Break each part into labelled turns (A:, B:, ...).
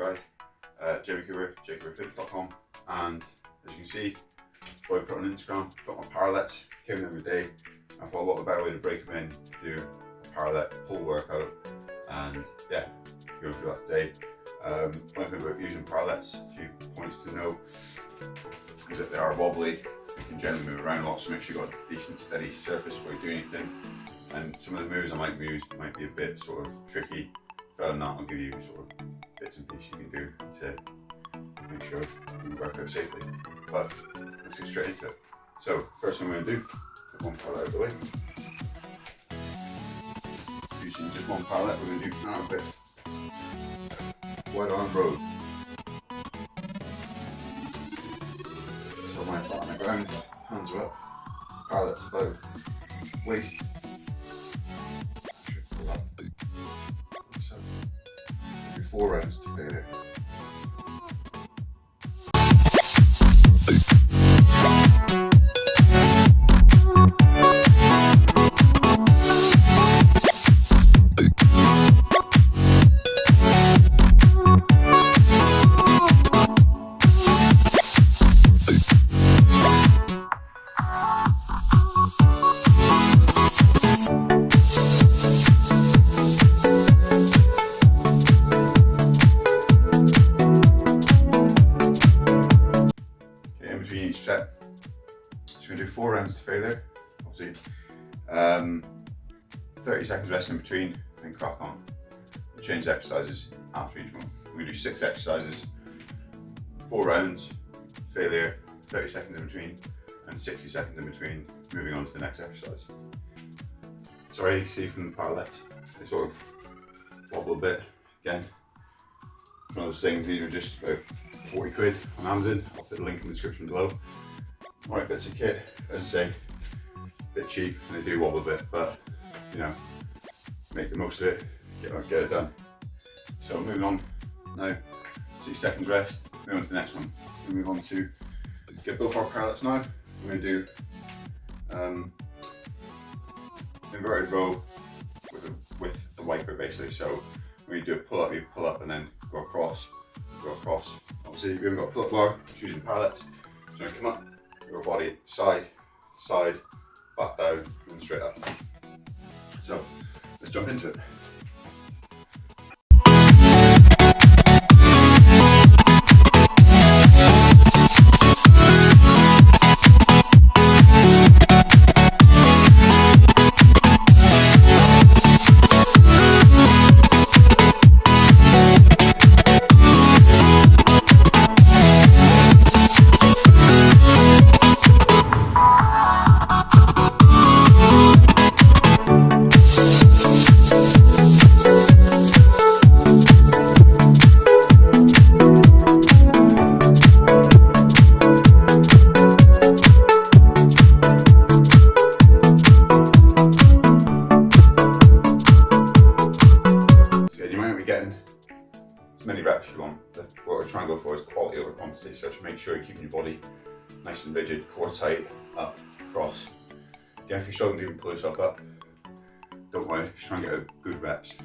A: guys. Jamie Cooper, jcooperfitness.com, and as you can see, what I put on Instagram, got my paralettes, came in every day. I thought what a better way to break them in to do a parallette pull workout, and yeah, going through that today. One thing about using paralettes, a few points to know, is that they are wobbly. You can generally move around a lot, so make sure you've got a decent steady surface before you do anything. And some of the moves I might use might be a bit sort of tricky. Further than that, I'll give you sort of bits and pieces you can do to make sure you can work out safely. But let's get straight into it. So first thing I'm going to do, put one parallette out of the way. Using just one parallette, we're going to do now a bit wide arm row. So my flat on the ground, hands are up, parallette's about waist. Pull up. So do 4 rounds to failure. Between each set. So we're going to do 4 rounds to failure, obviously. 30 seconds rest in between, then crack on. We'll change the exercises after each one. We're going to do 6 exercises, 4 rounds, failure, 30 seconds in between, and 60 seconds in between, moving on to the next exercise. So already you can see from the parallettes, they sort of wobble a bit. Again, one of those things, these are just about 40 quid on Amazon. I'll put the link in the description below. Alright, bits of kit, as I say, a bit cheap and they do wobble a bit, but you know, make the most of it, get it done. So moving on now, 6 seconds rest, move on to the next one. We move on to get both our parallettes now. We're going to do inverted row with the wiper basically. So when you do a pull up, you pull up and then go across. Obviously we haven't got a pull up bar, just using parallettes. So you're going to come up, your body side, side, back down, and straight up. So let's jump into it. As many reps as you want. What we're trying to go for is quality over quantity, so to make sure you're keeping your body nice and rigid, core tight, up, across. Again, if you're struggling to even pull yourself up, don't worry, just try and get out good reps,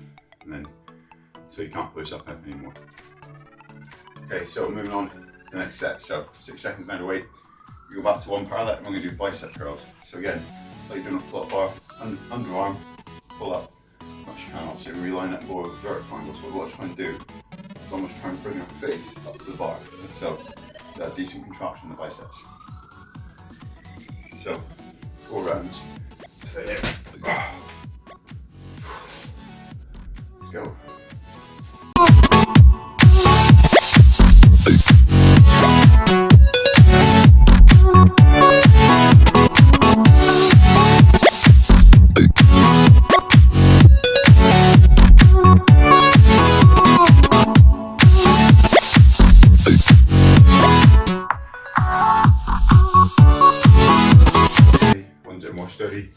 A: and then so you can't pull yourself up anymore. Okay, so moving on to the next set. So 6 seconds down to weight, we go back to one parallette and we're going to do bicep curls. So again, like you're doing a pull up bar, underarm, pull up. Which you can obviously realign that more with a vertical angle. So what I'm trying to do is almost try and bring your face up to the bar. So that decent contraction in the biceps. So 4 rounds. Let's go. More sturdy,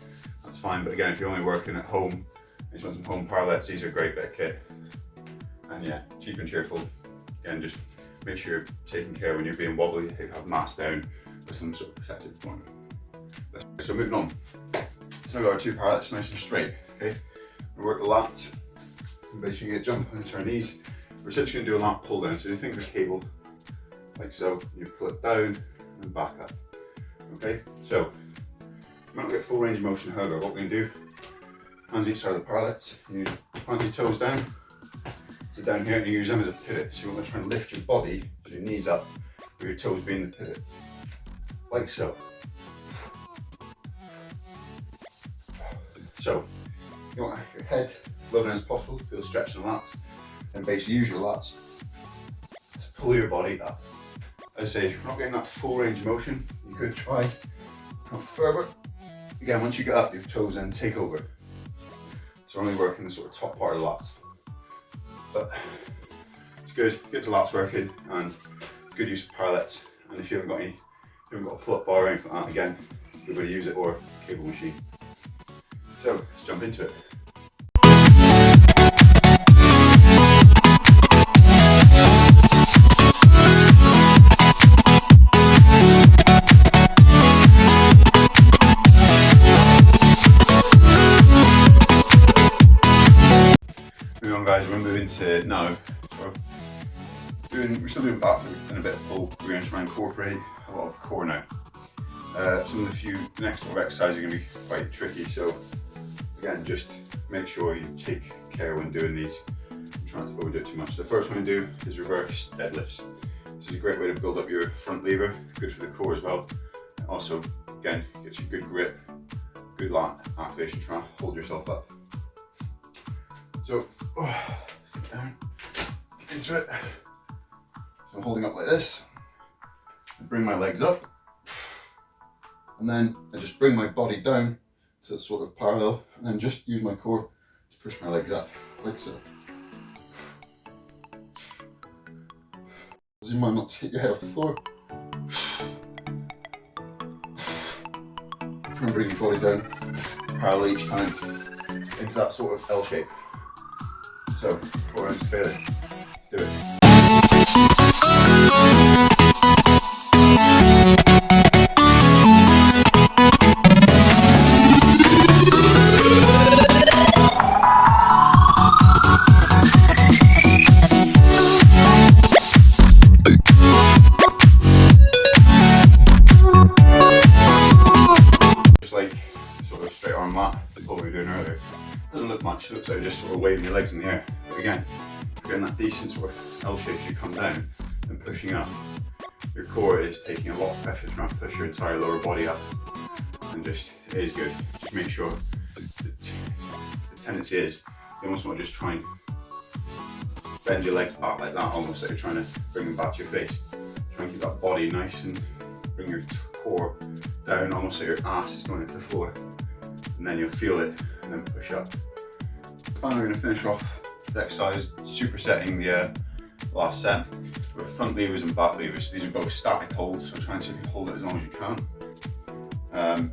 A: that's fine, but again, if you're only working at home and you just want some home parallettes, these are a great bit of kit. And yeah, cheap and cheerful. Again, just make sure you're taking care when you're being wobbly, you have mass down with some sort of protective form. So moving on. So we've got our 2 parallettes nice and straight, okay? We work the lats, and basically jump into our knees, We're essentially going to do a lat pull down. So you think of a cable like so, you pull it down and back up. Okay, so you might not get full range of motion. However, what we're going to do, hands each side of the paralettes, you plant your toes down. So down here, you use them as a pivot. So you want to try and lift your body, so your knees up, with your toes being the pivot, like so. So you want your head as low down as possible, feel stretch in the lats, and basically use your lats to pull your body up. As I say, if you're not getting that full range of motion, you could try come further. Again, once you get up, your toes then take over. So only working the sort of top part of the lats. But it's good, get the lats working, and good use of paralettes. And if you haven't got a pull-up bar or anything like that, again, good way to use it, or a cable machine. So let's jump into it. Moving on, guys, we're moving to now. So we're still doing back and a bit of pull. We're going to try and incorporate a lot of core now. Some of the next sort of exercises are going to be quite tricky, so again, just make sure you take care when doing these. I'm trying to overdo it too much. The first one to do is reverse deadlifts. This is a great way to build up your front lever, good for the core as well. Also, again, gets you good grip, good lat activation, trying to hold yourself up. So, sit down, into it. So I'm holding up like this, I bring my legs up, and then I just bring my body down to sort of parallel, and then just use my core to push my legs up, like so. You might not hit your head off the floor. Try and bring your body down parallel each time into that sort of L shape. So, 4 rounds to failure. Let's do it. Just like sort of straight arm lat, what we were doing earlier. Doesn't look much, it looks like you're just sort of waving your legs in the air. But again, you're getting that decent sort of L shape as you come down and pushing up. Your core is taking a lot of pressure trying to push your entire lower body up, and just, it is good. Just make sure the tendency is you almost want to just try and bend your legs back like that, almost like you're trying to bring them back to your face. Try and keep that body nice and bring your core down, almost like your ass is going into the floor, and then you'll feel it and then push up. Finally, we're going to finish off the exercise supersetting the last set with front levers and back levers. These are both static holds, so try and see if you can hold it as long as you can.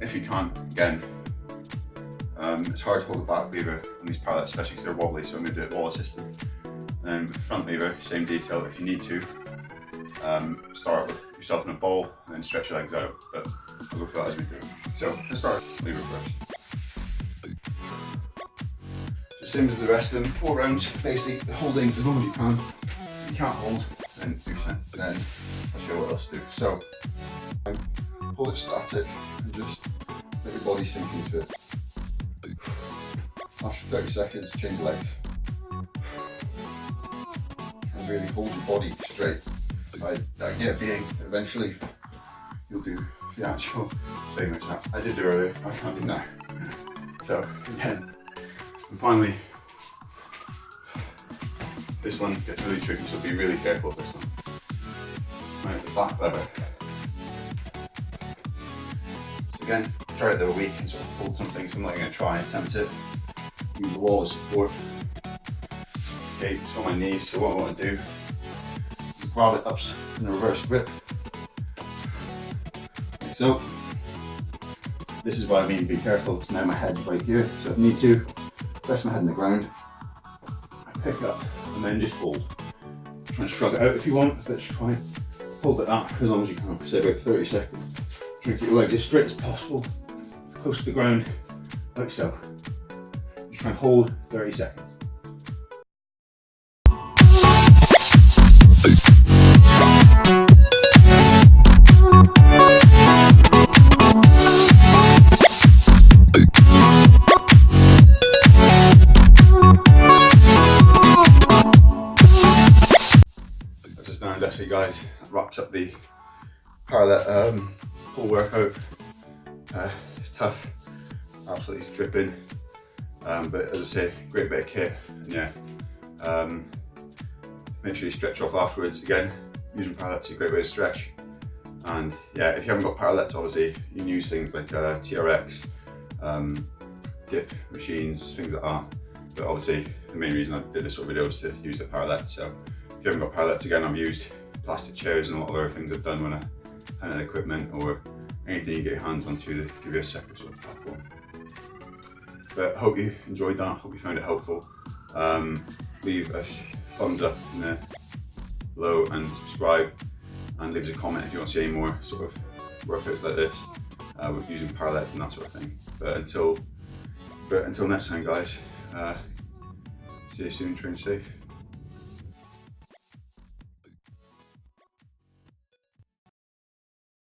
A: If you can't, again, it's hard to hold the back lever on these parallettes, especially because they're wobbly, so I'm going to do it wall assisted. And then with the front lever, same detail if you need to. Start with yourself in a ball and then stretch your legs out, but I'll go for that as we go. So let's start with lever first. Same as the rest of them, 4 rounds, basically holding as long as you can. If you can't hold, then then I'll show you what else to do. So, hold it static and just let your body sink into it. After 30 seconds, change legs. Try and really hold your body straight. The idea being, eventually, you'll do the actual thing which I did do earlier, I can't do now. So, again. And finally, this one gets really tricky, so be really careful with this one. Right, the back lever. So again, try it the other week and sort of hold something, so I'm not going to try and attempt it. Use the wall as support. Okay, it's on my knees, so what I want to do is grab it up in a reverse grip. Like so. This is what I mean, be careful, so now my head's right here, so if I need to, press my head in the ground, pick up, and then just hold. Try and shrug it out if you want, but just try and hold it up as long as you can, for say about 30 seconds. Try and keep your legs as straight as possible, close to the ground, like so. Just try and hold 30 seconds. wraps up the parallette pull workout. Tough, absolutely dripping, but as I say, great bit of kit. And yeah, make sure you stretch off afterwards. Again, using parallettes is a great way to stretch. And yeah, if you haven't got parallettes, obviously you can use things like TRX, dip machines, things like that. But obviously the main reason I did this sort of video is to use the parallettes. So if you haven't got parallettes, again, I've used plastic chairs and a lot of other things I've done when I had equipment or anything you get your hands onto to give you a separate sort of platform. But I hope you enjoyed that, hope you found it helpful. Leave a thumbs up in there below and subscribe, and leave us a comment if you want to see any more sort of workouts like this with using parallettes and that sort of thing. But until next time, guys, see you soon, train safe.